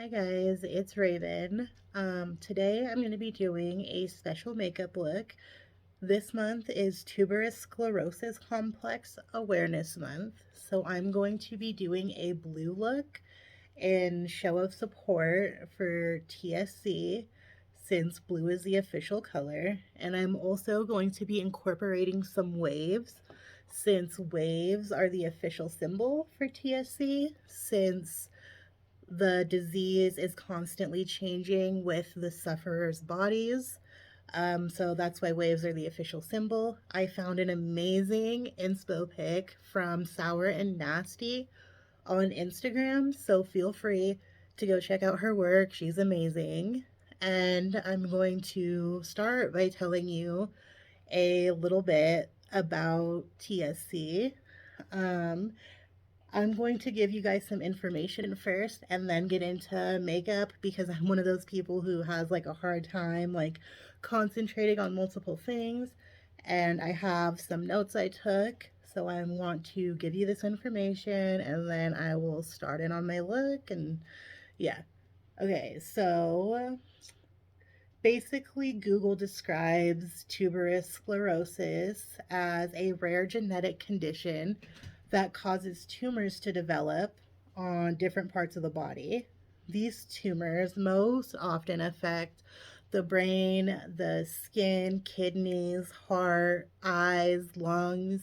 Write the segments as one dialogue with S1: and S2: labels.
S1: Hi guys, it's Raven. Today I'm going to be doing a special makeup look. This month is Tuberous Sclerosis Complex Awareness Month, so I'm going to be doing a blue look in show of support for TSC since blue is the official color, and I'm also going to be incorporating some waves since waves are the official symbol for TSC since the disease is constantly changing with the sufferers' bodies. So that's why waves are the official symbol. I found an amazing inspo pic from Sour and Nasty on Instagram, so feel free to go check out her work. She's amazing. And I'm going to start by telling you a little bit about TSC. Um, I'm going to give you guys some information first and then get into makeup because I'm one of those people who has like a hard time like concentrating on multiple things, and I have some notes I took, so I want to give you this information and then I will start in on my look. And yeah. Okay, so basically Google describes tuberous sclerosis as a rare genetic condition that causes tumors to develop on different parts of the body. These tumors most often affect the brain, the skin, kidneys, heart, eyes, lungs,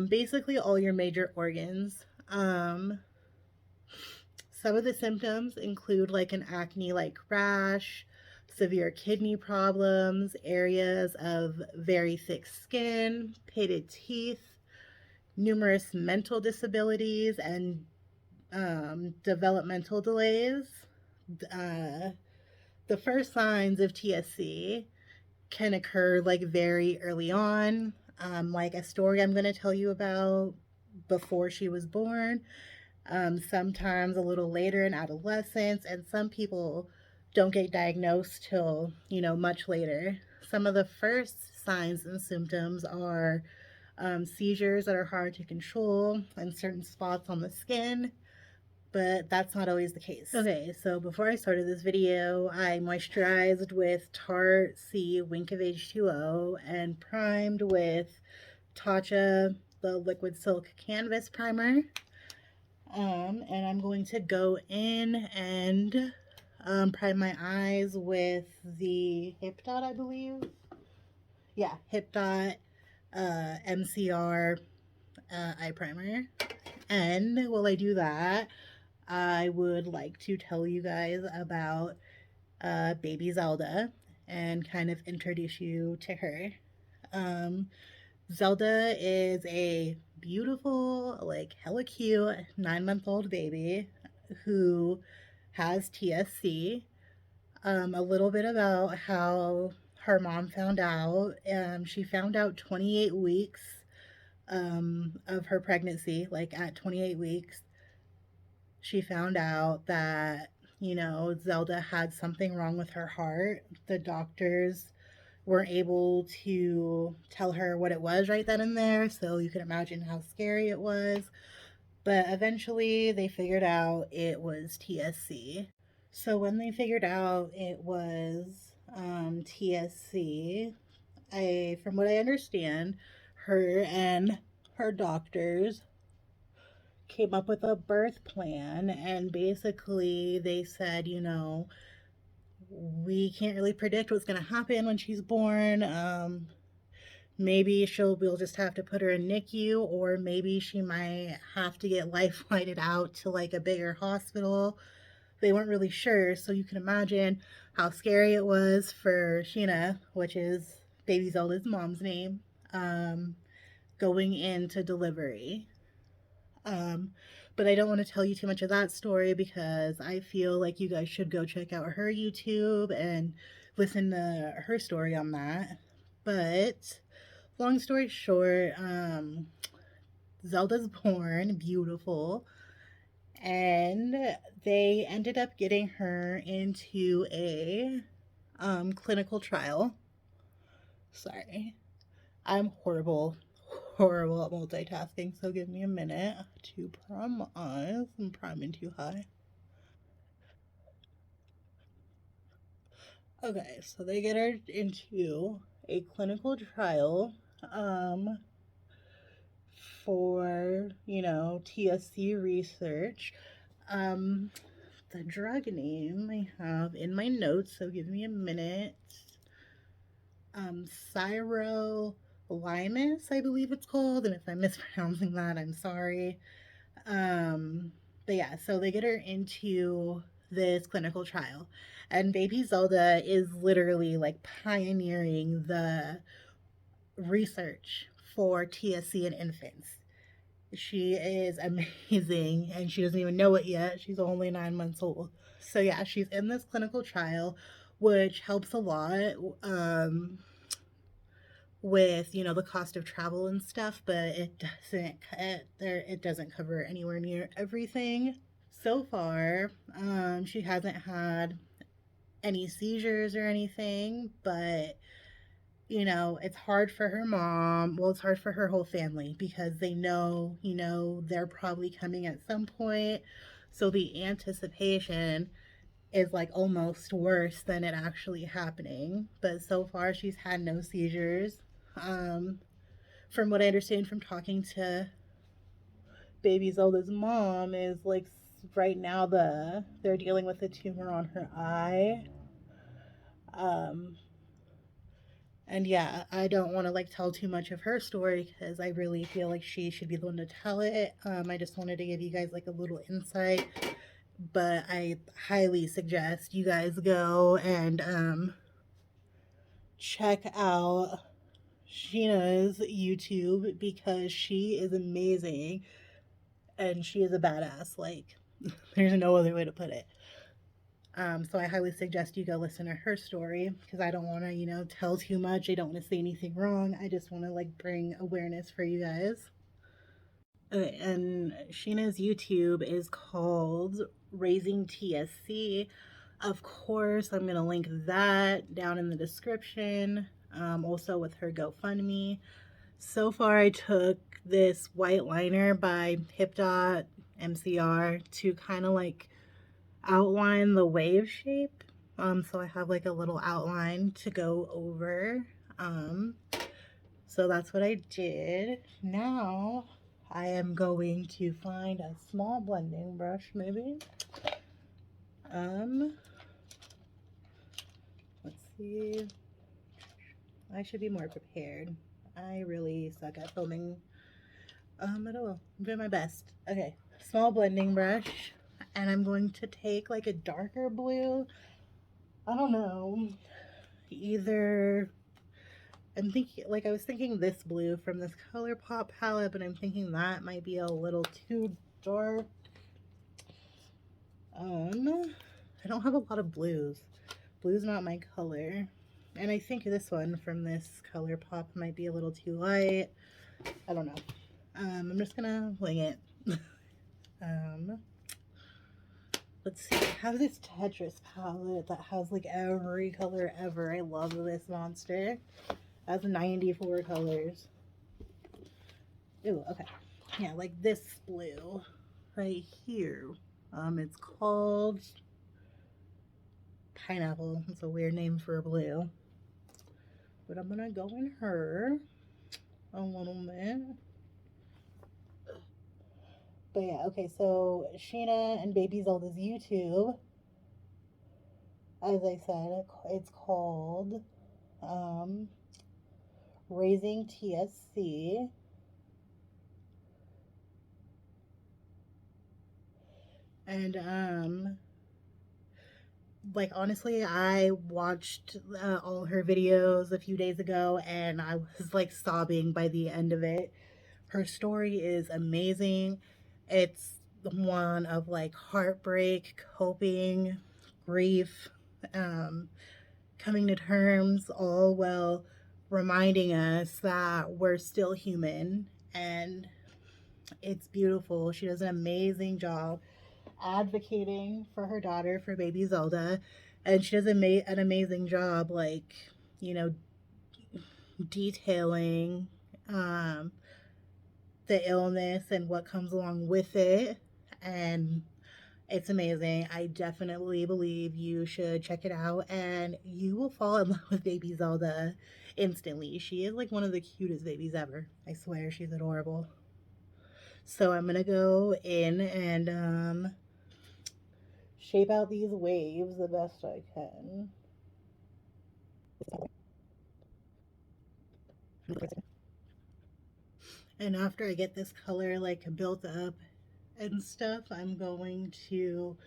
S1: basically all your major organs. Some of the symptoms include like an acne like rash, severe kidney problems, areas of very thick skin, pitted teeth, numerous mental disabilities, and developmental delays. Uh, the first signs of TSC can occur like very early on, like a story I'm going to tell you about before she was born, sometimes a little later in adolescence, and some people don't get diagnosed till, much later. Some of the first signs and symptoms are seizures that are hard to control in certain spots on the skin, but that's not always the case. Okay, so before I started this video, I moisturized with Tarte C Wink of H2O and primed with Tatcha, the Liquid Silk Canvas Primer. And I'm going to go in and prime my eyes with the Hip Dot, I believe. Yeah, Hip Dot MCR eye primer. And while I do that, I would like to tell you guys about baby Zelda and kind of introduce you to her. Um, Zelda is a beautiful, like hella cute 9-month-old baby who has TSC. A little bit about how her mom found out. She found out 28 weeks of her pregnancy. Like at 28 weeks, she found out that, Zelda had something wrong with her heart. The doctors weren't able to tell her what it was right then and there, so you can imagine how scary it was. But eventually they figured out it was TSC. So when they figured out it was TSC, from what I understand, her and her doctors came up with a birth plan, and basically they said, we can't really predict what's going to happen when she's born. Maybe we'll just have to put her in NICU, or maybe she might have to get life flighted out to like a bigger hospital. They weren't really sure, so you can imagine how scary it was for Sheena, which is baby Zelda's mom's name, going into delivery. Um, but I don't want to tell you too much of that story because I feel like you guys should go check out her YouTube and listen to her story on that. But long story short, Zelda's born beautiful, and they ended up getting her into a clinical trial. Sorry, I'm horrible at multitasking, so give me a minute to prime my eyes. I'm priming too high. Okay, so they get her into a clinical trial um, for, TSC research. Um, the drug name I have in my notes, so give me a minute. Sirolimus, I believe it's called, and if I'm mispronouncing that, I'm sorry. Um, but yeah, so they get her into this clinical trial, and baby Zelda is literally like pioneering the research for TSC in infants. She is amazing, and she doesn't even know it yet. She's only 9 months old. So yeah, she's in this clinical trial, which helps a lot. With the cost of travel and stuff, but it doesn't cover anywhere near everything. So far, she hasn't had any seizures or anything, but it's hard for her mom. Well, it's hard for her whole family because they know, they're probably coming at some point. So the anticipation is like almost worse than it actually happening. But so far, she's had no seizures. Um, from what I understand from talking to baby Zelda's mom, is like right now they're dealing with a tumor on her eye. Um, and yeah, I don't want to like tell too much of her story because I really feel like she should be the one to tell it. I just wanted to give you guys like a little insight, but I highly suggest you guys go and check out Sheena's YouTube because she is amazing and she is a badass. Like, there's no other way to put it. So I highly suggest you go listen to her story because I don't want to, tell too much. I don't want to say anything wrong. I just want to like bring awareness for you guys. And Sheena's YouTube is called Raising TSC. Of course, I'm going to link that down in the description. Also with her GoFundMe. So far, I took this white liner by Hip Dot MCR to kind of like outline the wave shape. So I have like a little outline to go over. So that's what I did. Now I am going to find a small blending brush, maybe. Um, let's see. I should be more prepared. I really suck at filming. But oh well, I'm doing my best. Okay, small blending brush, and I'm going to take like a darker blue. I don't know, either I was thinking this blue from this ColourPop palette, but I'm thinking that might be a little too dark. I don't have a lot of blues. Blue's not my color. And I think this one from this ColourPop might be a little too light. I don't know. I'm just gonna wing it. um, let's see. I have this Tetris palette that has like every color ever. I love this monster. It has 94 colors. Ooh, okay. Yeah, like this blue right here. It's called Pineapple. It's a weird name for a blue. But I'm gonna go in her a little bit. But yeah, okay, so Sheena and Baby Zelda's YouTube, as I said, it's called um, Raising TSC. And like honestly, I watched all her videos a few days ago and I was like sobbing by the end of it. Her story is amazing. It's one of like heartbreak, coping, grief, um, coming to terms, all while reminding us that we're still human, and it's beautiful. She does an amazing job advocating for her daughter, for baby Zelda, and she does an amazing job, like, you know, detailing um, the illness and what comes along with it. And It's amazing. I definitely believe you should check it out and you will fall in love with baby Zelda instantly. She is like one of the cutest babies ever. I swear she's adorable. So I'm gonna go in and shape out these waves the best I can. And after I get this color like built up and stuff, I'm going to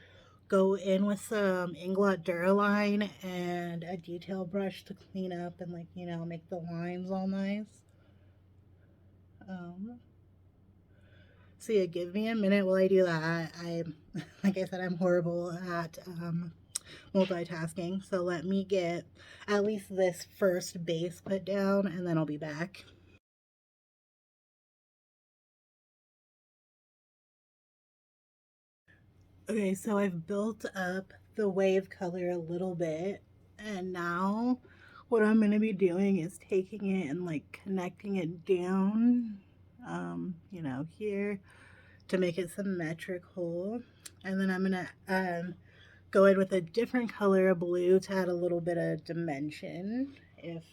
S1: go in with some Inglot Duraline and a detail brush to clean up and like, you know, make the lines all nice. Um, so yeah, give me a minute while I do that. Like I said, I'm horrible at multitasking. So let me get at least this first base put down and then I'll be back. Okay, so I've built up the wave color a little bit, and now what I'm going to be doing is taking it and like connecting it down, you know, here to make it symmetrical. And then I'm going to go in with a different color of blue to add a little bit of dimension, if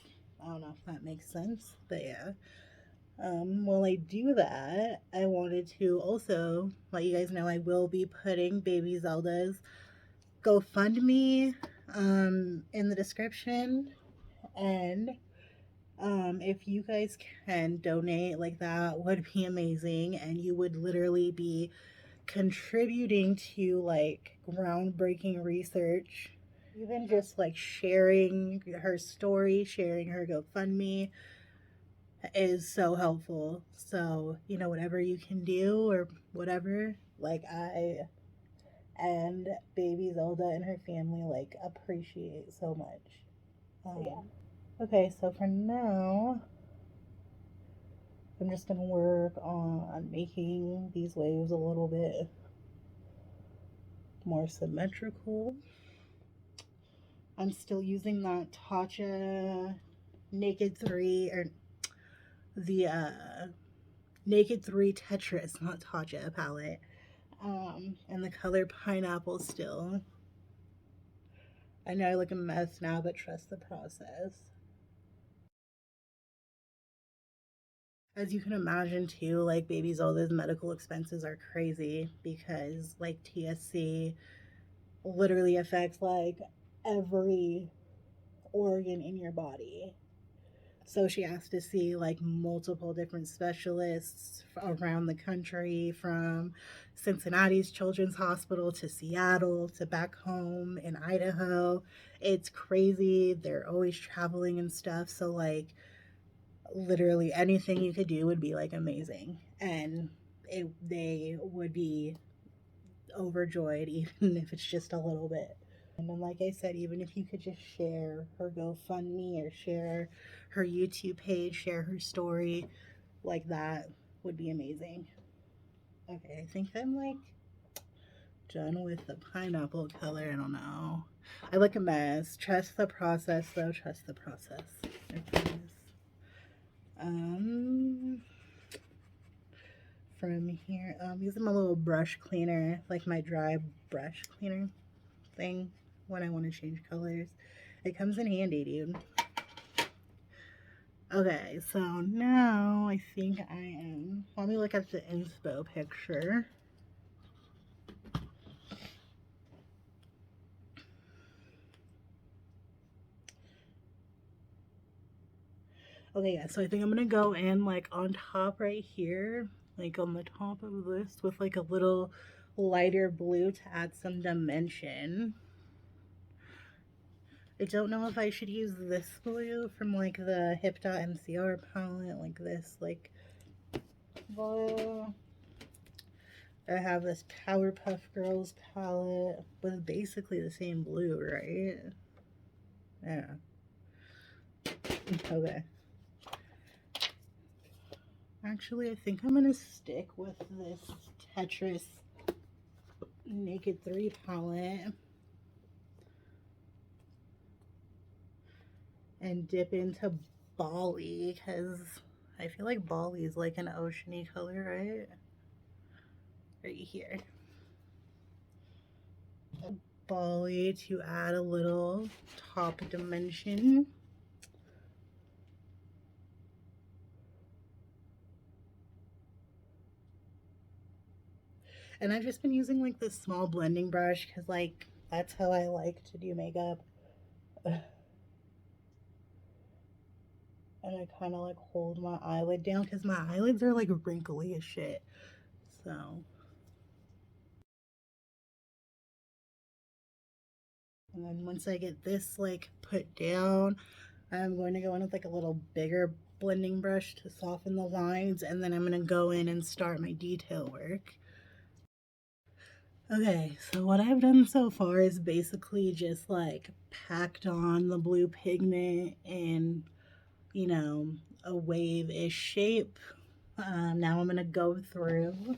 S1: I don't know if that makes sense, but yeah. While I do that, I wanted to also let you guys know I will be putting Baby Zelda's GoFundMe in the description. And if you guys can donate, like that would be amazing. And you would literally be contributing to like groundbreaking research. Even just like sharing her story, sharing her GoFundMe is so helpful. So, you know, whatever you can do or whatever, like I and baby Zelda and her family like appreciate so much. Yeah. Okay, so for now, I'm just gonna work on making these waves a little bit more symmetrical. I'm still using that Tatcha Naked 3 or the Naked 3 Tetris, not Tatcha palette. And the color pineapple still. I know I look a mess now, but trust the process. As you can imagine too, like babies, all those medical expenses are crazy because like TSC literally affects like every organ in your body. So she has to see like multiple different specialists around the country, from Cincinnati's Children's Hospital to Seattle to back home in Idaho. It's crazy. They're always traveling and stuff. So, like, literally anything you could do would be like amazing. And they would be overjoyed, even if it's just a little bit. And then, like I said, even if you could just share her GoFundMe or share her YouTube page, share her story, like that would be amazing. Okay, I think I'm like done with the pineapple color. I don't know. I look a mess. Trust the process, though. Trust the process. I promise. Um, from here, using my little brush cleaner, like my dry brush cleaner thing when I want to change colors. It comes in handy, dude. Okay, so now I think I am. Let me look at the inspo picture. Okay, yeah, so I think I'm gonna go in like on top right here, like on the top of this with like a little lighter blue to add some dimension. I don't know if I should use this blue from like the Hip.MCR palette, like this, like blue. I have this Powerpuff Girls palette with basically the same blue, right? Yeah. Okay. Actually, I think I'm gonna stick with this Tetris Naked 3 palette and dip into Bali, because I feel like Bali is like an oceany color, right? Right here. poly to add a little top dimension. And I've just been using like this small blending brush because like that's how I like to do makeup. And I kind of like hold my eyelid down because my eyelids are like wrinkly as shit. So, and then once I get this like put down, I'm going to go in with like a little bigger blending brush to soften the lines, and then I'm going to go in and start my detail work. Okay, so what I've done so far is basically just like packed on the blue pigment in, you know, a wave-ish shape. Now I'm gonna go through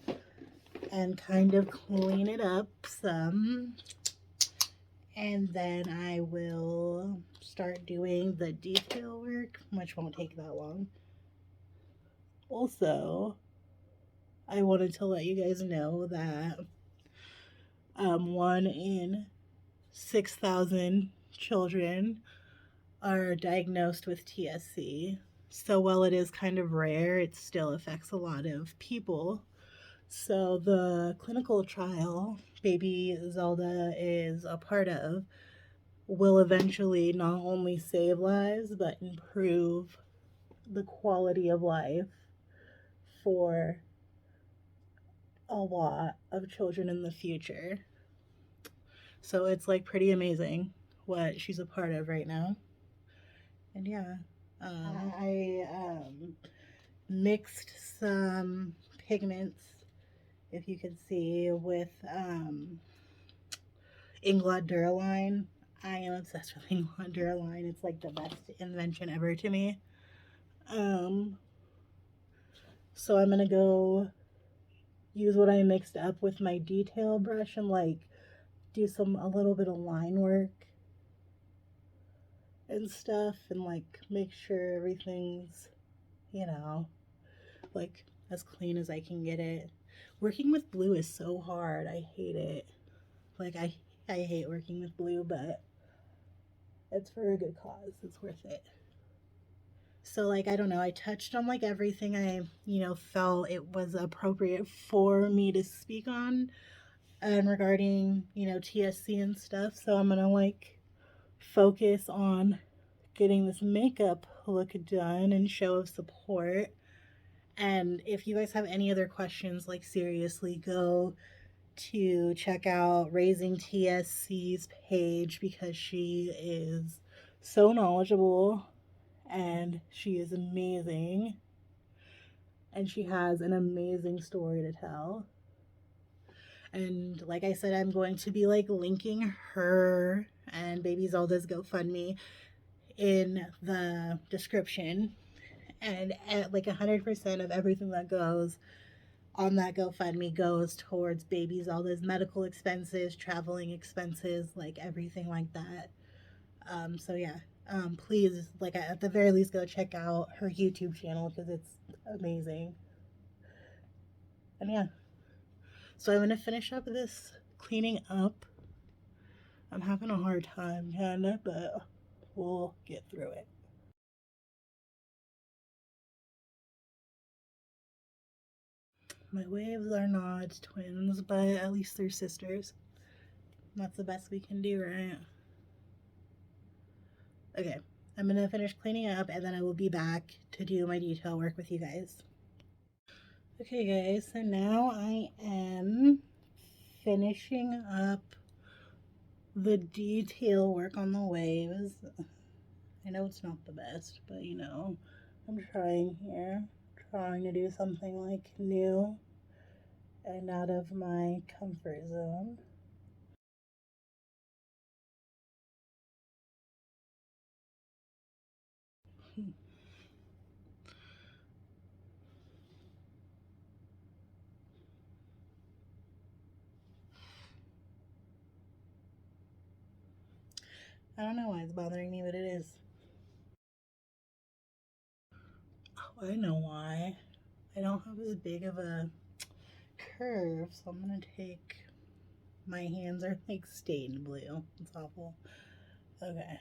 S1: and kind of clean it up some, and then I will start doing the detail work, which won't take that long. Also, I wanted to let you guys know that 1 in 6,000 children are diagnosed with TSC. So while it is kind of rare, it still affects a lot of people. So the clinical trial baby Zelda is a part of will eventually not only save lives but improve the quality of life for a lot of children in the future. So it's like pretty amazing what she's a part of right now. And yeah, I mixed some pigments, if you can see, with Inglot Duraline. I am obsessed with Inglot Duraline. It's like the best invention ever to me. So I'm gonna go use what I mixed up with my detail brush and like do a little bit of line work and stuff, and like make sure everything's, you know, like as clean as I can get it. Working with blue is so hard. I hate it. Like I hate working with blue, but it's for a good cause. It's worth it. So like I don't know, I touched on like everything I, felt it was appropriate for me to speak on and regarding, TSC and stuff. So I'm going to like focus on getting this makeup look done and show of support. And if you guys have any other questions, like seriously, go to check out Raising TSC's page because she is so knowledgeable and she is amazing. And she has an amazing story to tell. And like I said, I'm going to be like linking her and Baby Zelda's GoFundMe in the description. And at like 100% of everything that goes on that GoFundMe goes towards Baby Zelda's medical expenses, traveling expenses, like everything like that. So yeah, please, like at the very least, go check out her YouTube channel because it's amazing. And yeah, so I'm gonna finish up this cleaning up. I'm having a hard time, kinda, but we'll get through it. My waves are not twins, but at least they're sisters. That's the best we can do, right? Okay, I'm gonna finish cleaning up and then I will be back to do my detail work with you guys. Okay guys, so now I am finishing up the detail work on the waves. I know it's not the best, but I'm trying here. Trying to do something like new and out of my comfort zone. I don't know why it's bothering me, but it is. Oh, I know why. I don't have as big of a curve, so I'm gonna take My hands are like stained blue. It's awful. Okay.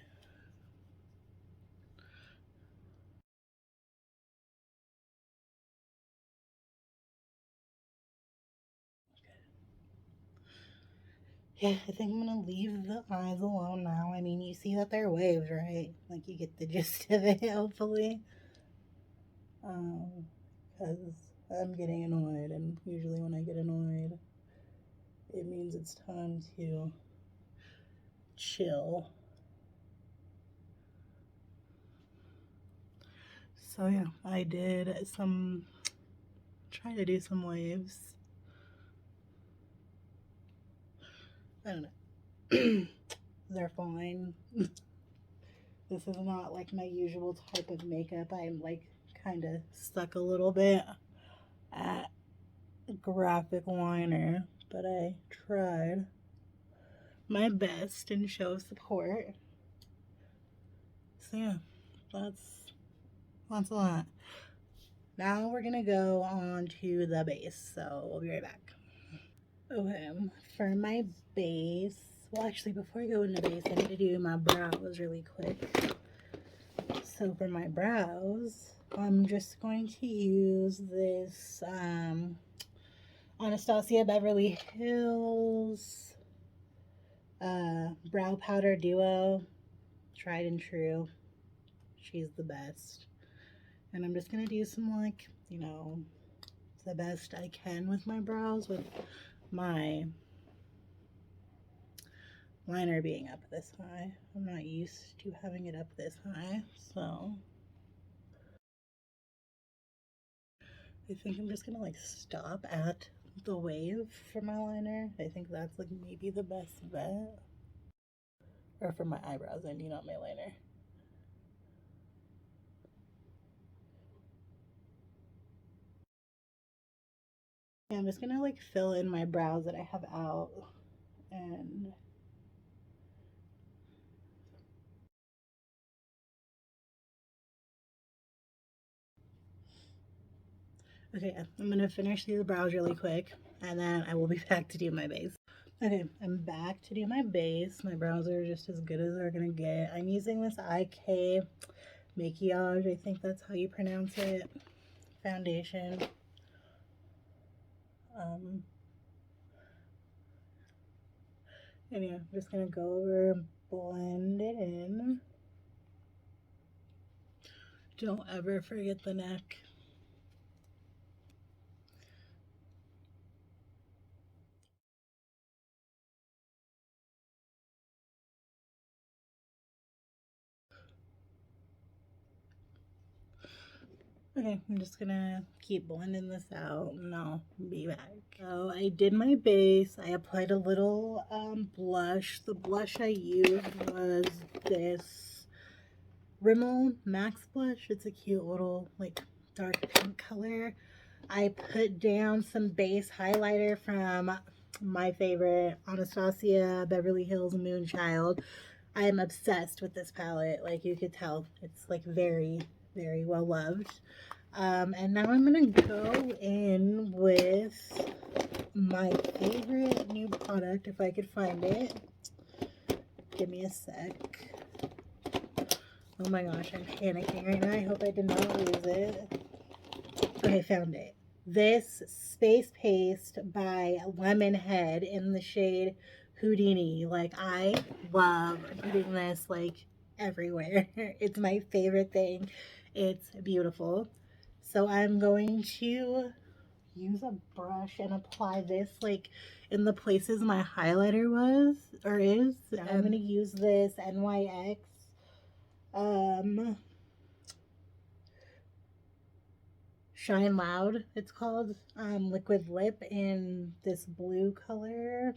S1: Yeah, I think I'm gonna leave the eyes alone now. I mean, you see that they're waves, right? Like, you get the gist of it, hopefully. Because I'm getting annoyed, and usually when I get annoyed, it means it's time to chill. So, yeah, I did try to do some waves. I don't know. They're fine. This is not like my usual type of makeup. I'm like kind of stuck a little bit at graphic liner, but I tried my best in show of support. So yeah, that's a lot. Now we're gonna go on to the base, so we'll be right back. Okay, for my base, well actually before I go into base, I need to do my brows really quick. So for my brows, I'm just going to use this Anastasia Beverly Hills brow powder duo, tried and true. She's the best. And I'm just gonna do some like, the best I can with my brows with my liner being up this high. I'm not used to having it up this high, so I think I'm just gonna like stop at the wave for my liner. I think that's like maybe the best bet. Or for my eyebrows, I mean, not my liner. Yeah, I'm just gonna like fill in my brows that I have out and okay, I'm gonna finish these brows really quick and then I will be back to do my base. Okay, I'm back to do my base. My brows are just as good as they're gonna get. I'm using this IK Maquillage, I think that's how you pronounce it, foundation. And yeah, I'm just gonna go over and blend it in. Don't ever forget the neck. Okay, I'm just gonna keep blending this out and I'll be back. So I did my base. I applied a little blush. The blush I used was this Rimmel Max blush. It's a cute little like dark pink color. I put down some base highlighter from my favorite Anastasia Beverly Hills Moonchild. I am obsessed with this palette. Like you could tell, it's like very, very well loved. And now I'm gonna go in with my favorite new product, if I could find it. Give me a sec. Oh my gosh, I'm panicking right now. I hope I did not lose it. Okay, found it. This Space Paste by Lemonhead in the shade Houdini. Like, I love putting this like everywhere. It's my favorite thing. It's beautiful. So I'm going to use a brush and apply this like in the places my highlighter was or is. I'm going to use this NYX Shine Loud, it's called, liquid lip in this blue color.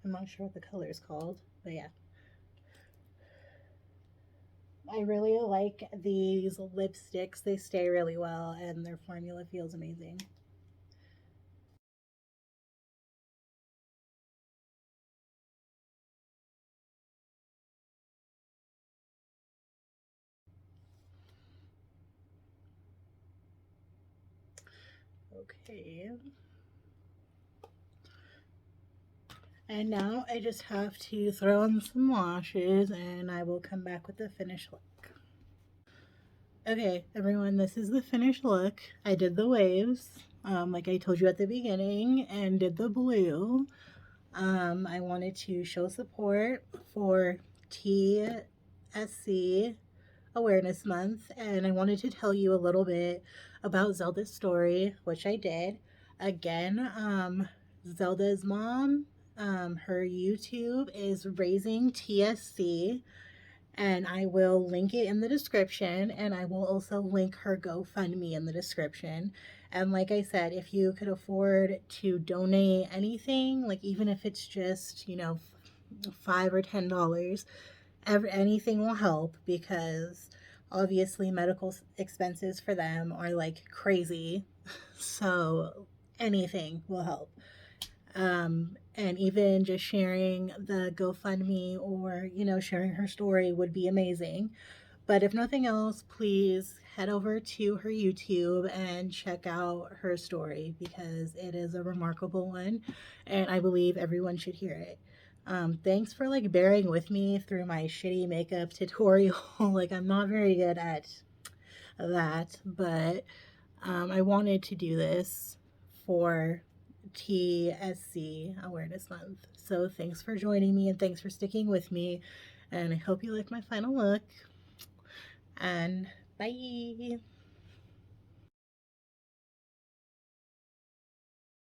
S1: I'm not sure what the color is called, but yeah. I really like these lipsticks. They stay really well and their formula feels amazing. Okay. And now I just have to throw on some lashes and I will come back with the finished look. Okay, everyone, this is the finished look. I did the waves, like I told you at the beginning, and did the blue. I wanted to show support for TSC Awareness Month, and I wanted to tell you a little bit about Zelda's story, which I did. Again, Zelda's mom, her YouTube is Raising TSC, and I will link it in the description, and I will also link her GoFundMe in the description. And like I said, if you could afford to donate anything, like even if it's just, $5 or $10, anything will help, because obviously medical expenses for them are like crazy. So anything will help. And even just sharing the GoFundMe, or, sharing her story would be amazing. But if nothing else, please head over to her YouTube and check out her story, because it is a remarkable one and I believe everyone should hear it. Thanks for like bearing with me through my shitty makeup tutorial. Like, I'm not very good at that, but I wanted to do this for TSC Awareness Month. So thanks for joining me and thanks for sticking with me. And I hope you like my final look. And bye.